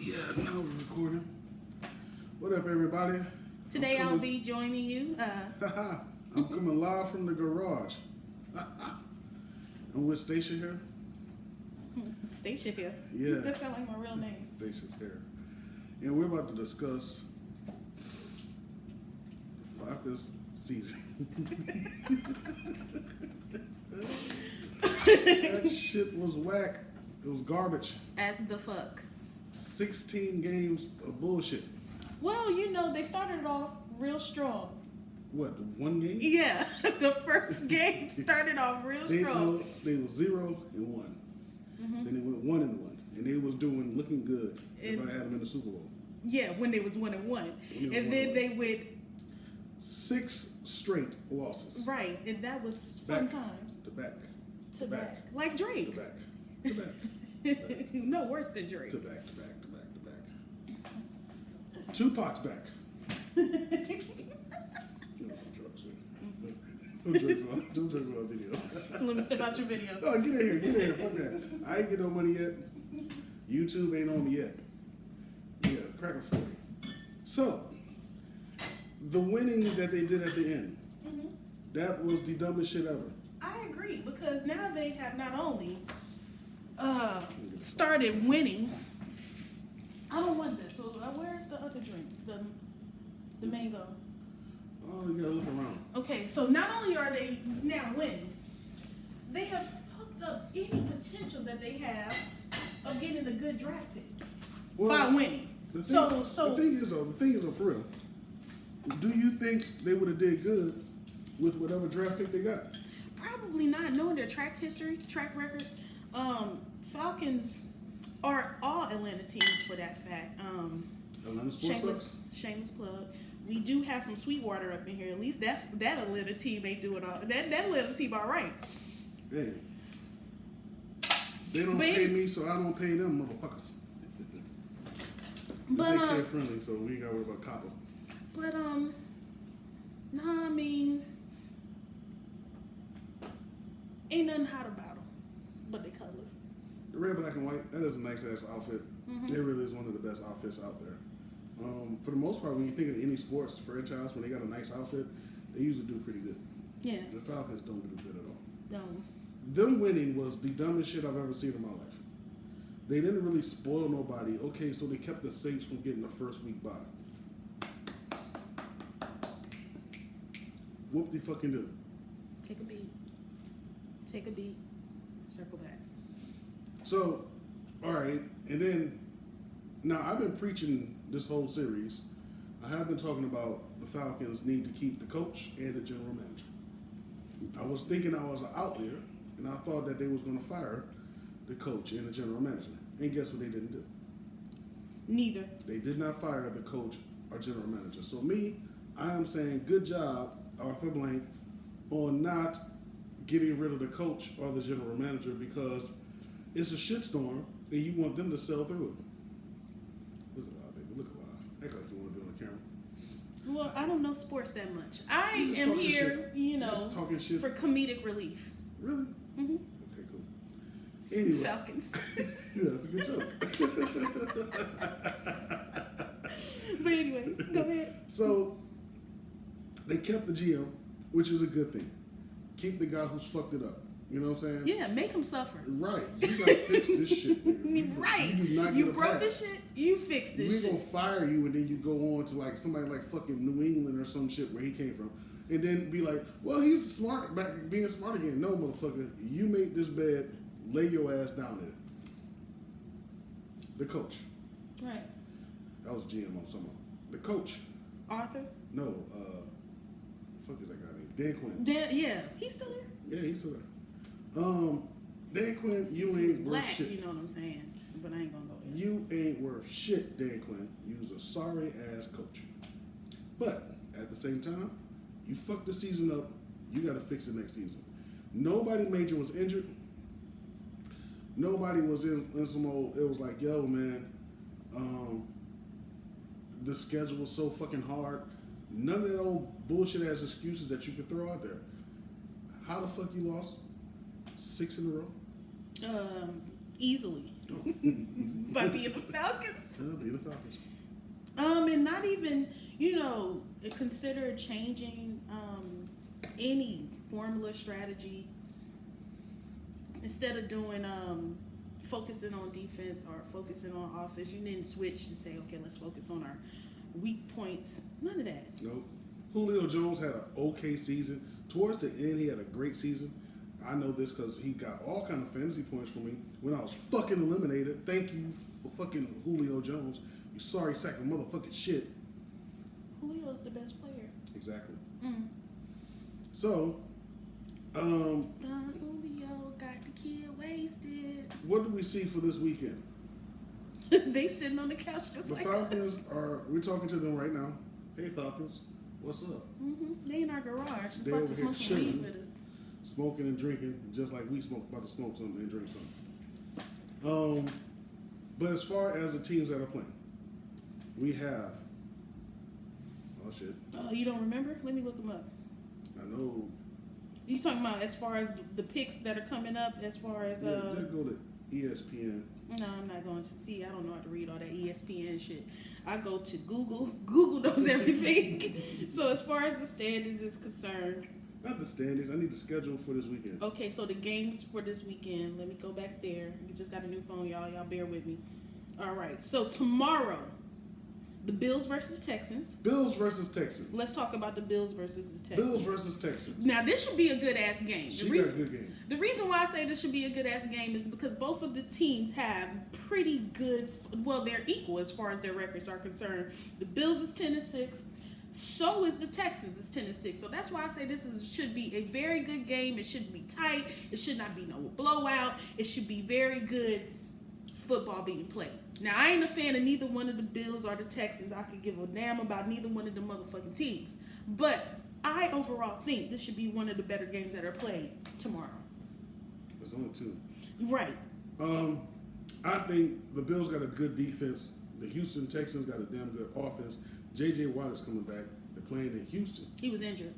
Yeah, now we're recording. What up, everybody? Today I'll be joining you. I'm coming live from the garage. I'm with Stacia here. Stacia here. Yeah. That sounds like my real name. Stacia's here. And we're about to discuss Falcons season. That shit was whack. It was garbage. As the fuck. 16 games of bullshit. Well, you know, they started off real strong. What, one game? Yeah, the first game started off real strong. They were 0-1. Mm-hmm. Then they went 1-1. And they was looking good if I had them in the Super Bowl. Yeah, when they was 1-1. And then they went 6 straight losses. Right, and that was fun times. To back. To back. Like Drake. To back. To back. No worse than Drake. To back. Tupac's back. No drugs on video. Let me step out your video. No, get in here. Fuck that. I ain't get no money yet. YouTube ain't on me yet. Yeah, crack a 40. So, the winning that they did at the end, that was the dumbest shit ever. I agree, because now they have not only started winning. I don't want this. So where's the other drink? The mango. Oh, you gotta look around. Okay, so not only are they now winning, they have fucked up any potential that they have of getting a good draft pick by winning. The thing is though, for real, do you think they would have did good with whatever draft pick they got? Probably not, knowing their track record. Falcons are all Atlanta teams for that fact. Atlanta sports sucks. Shameless plug. We do have some Sweetwater up in here. At least that Atlanta team ain't doing all that. That Atlanta team all right. Hey, they don't pay me, so I don't pay them, motherfuckers. This ain't kid friendly, so we ain't gotta worry about copper. But nah, I mean, ain't nothing hot about them, but they colors. The red, black, and white, that is a nice ass outfit. Mm-hmm. It really is one of the best outfits out there. For the most part, when you think of any sports franchise, when they got a nice outfit, they usually do pretty good. Yeah. The Falcons don't do good at all. No. Them winning was the dumbest shit I've ever seen in my life. They didn't really spoil nobody. Okay, so they kept the Saints from getting the first week bye. Whoop the fucking do. Take a beat. Circle back. So, all right, and then now I've been preaching this whole series. I have been talking about the Falcons need to keep the coach and the general manager. I was thinking I was an outlier, and I thought that they was going to fire the coach and the general manager. And guess what they didn't do? Neither. They did not fire the coach or general manager. So I am saying good job, Arthur Blank, on not getting rid of the coach or the general manager, because it's a shitstorm and you want them to sell through it. Look alive, baby. Look alive. Act like you want to be on the camera. Well, I don't know sports that much. I am here, just talking shit for comedic relief. Really? Mm-hmm. Okay, cool. Anyway. Falcons. Yeah, that's a good joke. But anyways, go ahead. So, they kept the GM, which is a good thing. Keep the guy who's fucked it up. You know what I'm saying? Yeah, make him suffer. Right. You gotta fix this shit, nigga. Right. You do not You get a broke pass. this shit, you fix this shit. We gonna fire you, and then you go on to like somebody like fucking New England or some shit where he came from, and then be like, well, he's smart, back being smart again. No, motherfucker, you made this bed, lay your ass down in it. The coach. Right. That was GM on someone. The coach. Arthur? No, fuck is that guy named? Dan Quinn. Yeah, he's still there. Yeah, he's still there. Dan Quinn, you Since ain't he's worth black, shit. You know what I'm saying? But I ain't gonna go there. You ain't worth shit, Dan Quinn. You was a sorry ass coach. But at the same time, you fucked the season up. You got to fix it next season. Nobody major was injured. Nobody was in some old. It was like, yo, man, the schedule was so fucking hard. None of that old bullshit ass excuses that you could throw out there. How the fuck you lost 6 in a row? Easily. By being the Falcons. Falcons. Be the Falcons. And not even, consider changing any formula strategy instead of doing focusing on defense or focusing on offense. You didn't switch and say, okay, let's focus on our weak points. None of that. Nope. Julio Jones had an okay season. Towards the end, he had a great season. I know this because he got all kind of fantasy points for me when I was fucking eliminated. Thank you, fucking Julio Jones. You sorry sack of motherfucking shit. Julio's the best player. Exactly. Mm. So, Julio got the kid wasted. what do we see for this weekend? They sitting on the couch just The like Falcons us. we're talking to them right now. Hey, Falcons, what's up? They in our garage. They About over to here smoke some weed chilling. with us. Smoking and drinking, just like we about to smoke something and drink something. But as far as the teams that are playing, we have. Oh shit! Oh, you don't remember? Let me look them up. I know. You talking about as far as the picks that are coming up? As far as Yeah, just go to ESPN. No, I'm not going to see. I don't know how to read all that ESPN shit. I go to Google. Google knows everything. So as far as the standings is concerned. Not the standings. I need the schedule for this weekend. Okay, so the games for this weekend. Let me go back there. You just got a new phone, y'all. Y'all bear with me. All right. So tomorrow, the Bills versus Texans. Bills versus Texans. Let's talk about the Bills versus the Texans. Bills versus Texans. Now, this should be a good-ass game. She got a good game. The reason why I say this should be a good-ass game is because both of the teams have pretty good... Well, they're equal as far as their records are concerned. The Bills is 10-6. So is the Texans is 10-6. So that's why I say should be a very good game. It should be tight. It should not be no blowout. It should be very good football being played. Now, I ain't a fan of neither one of the Bills or the Texans. I could give a damn about neither one of the motherfucking teams. But I overall think this should be one of the better games that are played tomorrow. There's only two. Right. I think the Bills got a good defense. The Houston Texans got a damn good offense. J.J. Watt is coming back. They're playing in Houston. He was injured.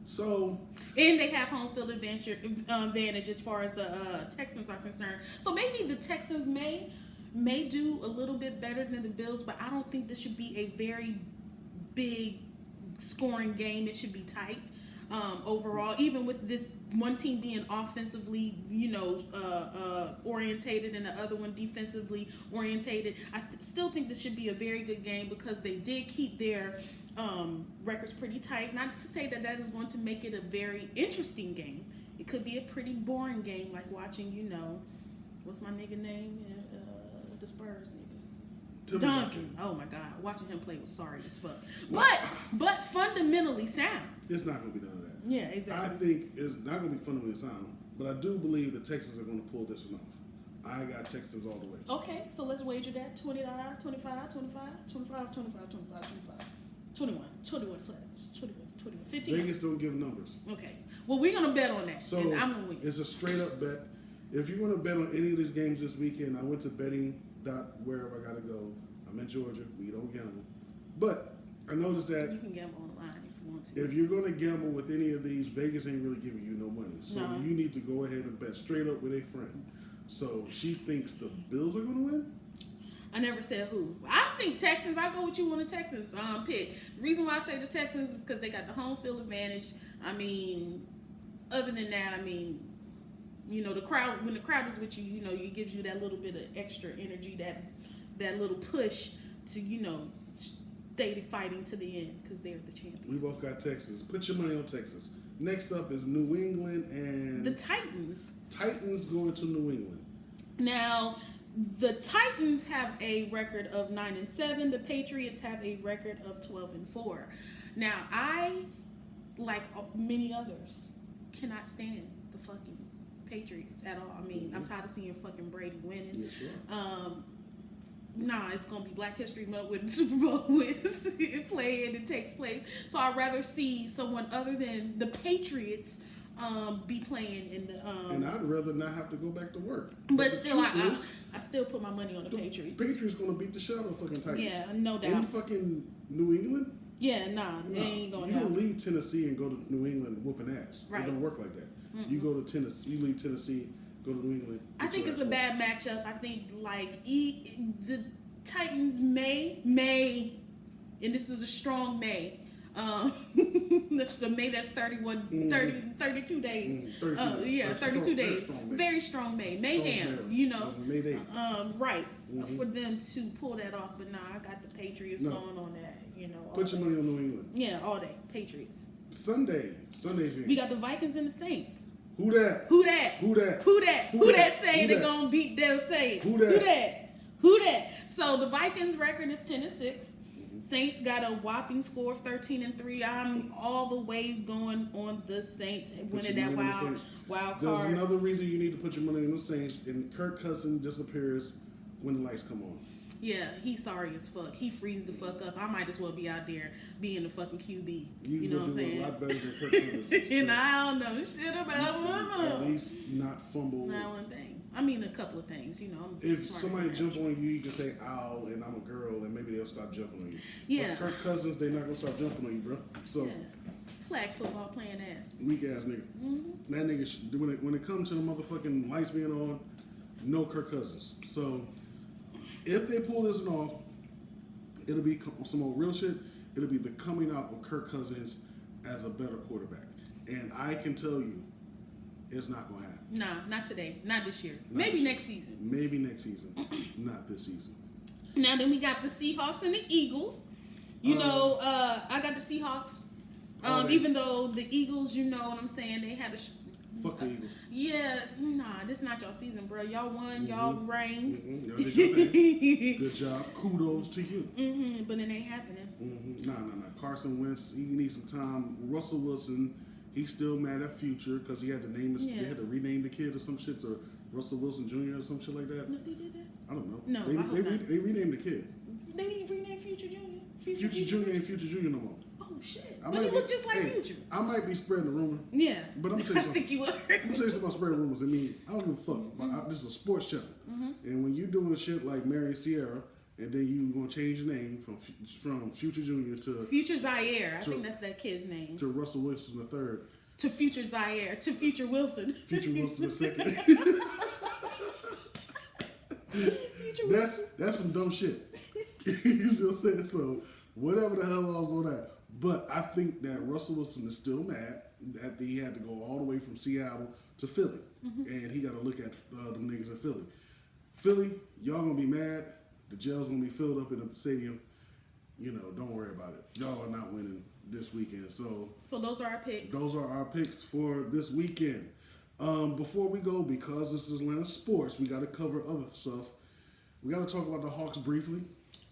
So... And they have home field advantage as far as the Texans are concerned. So maybe the Texans may do a little bit better than the Bills, but I don't think this should be a very big scoring game. It should be tight overall, even with this one team being offensively, orientated and the other one defensively orientated. I still think this should be a very good game because they did keep their records pretty tight. Not to say that is going to make it a very interesting game. It could be a pretty boring game, like watching, what's my nigga name? The Spurs nigga. Duncan. Oh my God. Watching him play was sorry as fuck. But fundamentally sound. It's not going to be none of that. Yeah, exactly. I think it's not going to be fundamentally sound, but I do believe the Texans are going to pull this one off. I got Texans all the way. Okay, so let's wager that. 20, 25, 25, 25, 25, 25, 21, 15. Vegas don't give numbers. Okay. Well, we're going to bet on that, so and I'm going to win. It's a straight up bet. If you want to bet on any of these games this weekend, I went to betting.wherever I got to go. I'm in Georgia. We don't gamble. But I noticed that you can gamble online if you want to. if you're going to gamble with any of these, Vegas ain't really giving you no money. So you need to go ahead and bet straight up with a friend. So she thinks the Bills are going to win? I never said who. I think Texans. I go with you on the Texans pick. The reason why I say the Texans is because they got the home field advantage. I mean, other than that, the crowd, when the crowd is with you, it gives you that little bit of extra energy, that little push to, stay fighting to the end because they're the champions. We both got Texas. Put your money on Texas. Next up is New England and... the Titans. Titans going to New England. Now, the Titans have a record of 9-7. The Patriots have a record of 12-4. Now, I, like many others, cannot stand the fucking Patriots at all. I mean, I'm tired of seeing fucking Brady winning. Yes, sure. It's gonna be Black History Month when the Super Bowl is played and it takes place. So I'd rather see someone other than the Patriots be playing in the. And I'd rather not have to go back to work. But still, I still put my money on the Patriots. Patriots gonna beat the shit out of fucking Titans. Yeah, no doubt. In fucking New England. Yeah, they ain't going. You don't leave Tennessee and go to New England whooping ass. Right. It don't work like that. Mm-mm. You go to Tennessee. You leave Tennessee. Go to New England. I think it's a bad matchup. I think Titans may, and this is a strong May. That's the May that's 32 days. 32 days. Very strong May. Mayhem, you know. May Day. Right. For them to pull that off, but nah, I got the Patriots going on that, you know. Put your money on New England. Yeah, all day. Patriots. Sunday's games. We got the Vikings and the Saints. Who that? Who saying they're gonna beat them Saints? Who that? So the Vikings record is 10-6. Saints got a whopping score of 13-3. I'm all the way going on the Saints winning that wild card. There's another reason you need to put your money on the Saints, and Kirk Cousins disappears when the lights come on. Yeah, he's sorry as fuck. He frees the fuck up. I might as well be out there being the fucking QB. You know what I'm saying? A lot better than Kirk Cousins. And I don't know shit about At least not fumble. Not one thing. I mean, a couple of things, you know. If somebody jump on you, you can say, ow, and I'm a girl, and maybe they'll stop jumping on you. Yeah. But Kirk Cousins, they're not going to stop jumping on you, bro. So, flag football playing ass. Weak ass nigga. Mm-hmm. That nigga, when it comes to the motherfucking lights being on, no Kirk Cousins. So, if they pull this one off, it'll be some more real shit. It'll be the coming out of Kirk Cousins as a better quarterback. And I can tell you, it's not going to happen. Nah, not today. Not this year. Maybe next season. Maybe next season. Not this season. Now then we got the Seahawks and the Eagles. You know, I got the Seahawks. Even though the Eagles, you know what I'm saying, they had a... Fuck the Eagles. Yeah, nah, this not y'all season, bro. Y'all won, y'all reigned. Y'all did your thing. Good job. Kudos to you. But it ain't happening. Nah. Carson Wentz, he needs some time. Russell Wilson... He's still mad at Future because he had to they had to rename the kid or some shit to Russell Wilson Jr. or some shit like that. No, they did that? I don't know. No, they renamed the kid. They didn't rename Future Jr. Future Jr. ain't Future Jr. no more. Oh shit! But he look just like Future. I might be spreading the rumor. Yeah. But I'm gonna tell you something. I think you are. I'm gonna tell you something about spreading rumors. I mean, I don't give a fuck. This is a sports channel, and when you doing shit like Mary Sierra. And then you gonna change the name from Future Jr. to Future Zaire. I think that's that kid's name. To Russell Wilson the third. To Future Zaire. To Future Wilson. Future Wilson the second. That's some dumb shit. You see what I'm saying? So whatever the hell I was on that. But I think that Russell Wilson is still mad that he had to go all the way from Seattle to Philly, and he got to look at them niggas in Philly. Philly, y'all gonna be mad. The jail's gonna be filled up in the stadium. You know, don't worry about it. Y'all are not winning this weekend. So those are our picks. Those are our picks for this weekend. Before we go, because this is Atlanta sports, we got to cover other stuff. We got to talk about the Hawks briefly.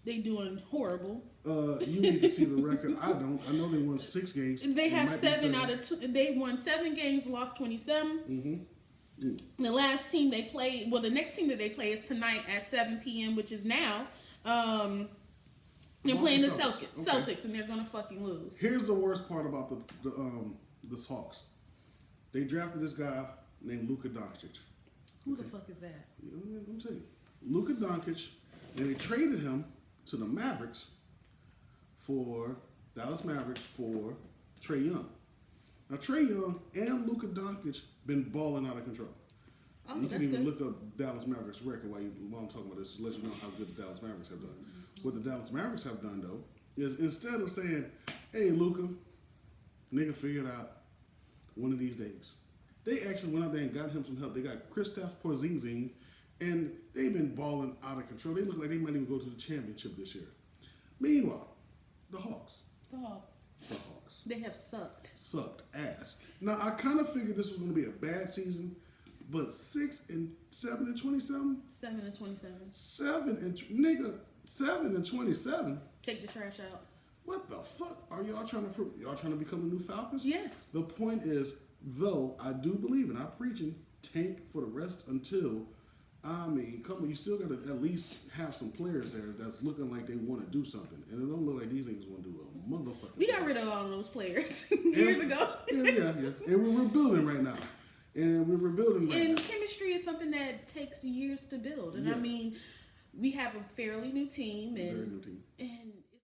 They doing horrible. You need to see the record. I don't. I know they won 6 games. They have 7 out of. They won 7 games, lost 27. The last team they played, the next team that they play is tonight at 7 p.m., which is now. They're playing the Celtics, and they're gonna fucking lose. Here's the worst part about the Hawks. They drafted this guy named Luka Doncic. Who the fuck is that? Let me tell you. Luka Doncic, and they traded him to the Dallas Mavericks for Trae Young. Now, Trae Young and Luka Doncic been balling out of control. Oh, you can even good. look up Dallas Mavericks record while I'm talking about this to let you know how good the Dallas Mavericks have done. What the Dallas Mavericks have done, though, is instead of saying, hey, Luka, nigga, figure it out one of these days, they actually went out there and got him some help. They got Kristaps Porzingis, and they've been balling out of control. They look like they might even go to the championship this year. Meanwhile, the Hawks. They have sucked. Sucked ass. Now, I kind of figured this was going to be a bad season, but 6-7 and 27? 7 and 27. 7 and 27? Take the trash out. What the fuck are y'all trying to prove? Y'all trying to become the new Falcons? Yes. The point is, though, I do believe, and I'm preaching, tank for the rest until, you still got to at least have some players there that's looking like they want to do something. And it don't look like these niggas want to do a motherfucker. We got rid of all of those players years ago. Yeah. And we're rebuilding right now. And chemistry is something that takes years to build. And I mean, we have a fairly new team. Very new team. And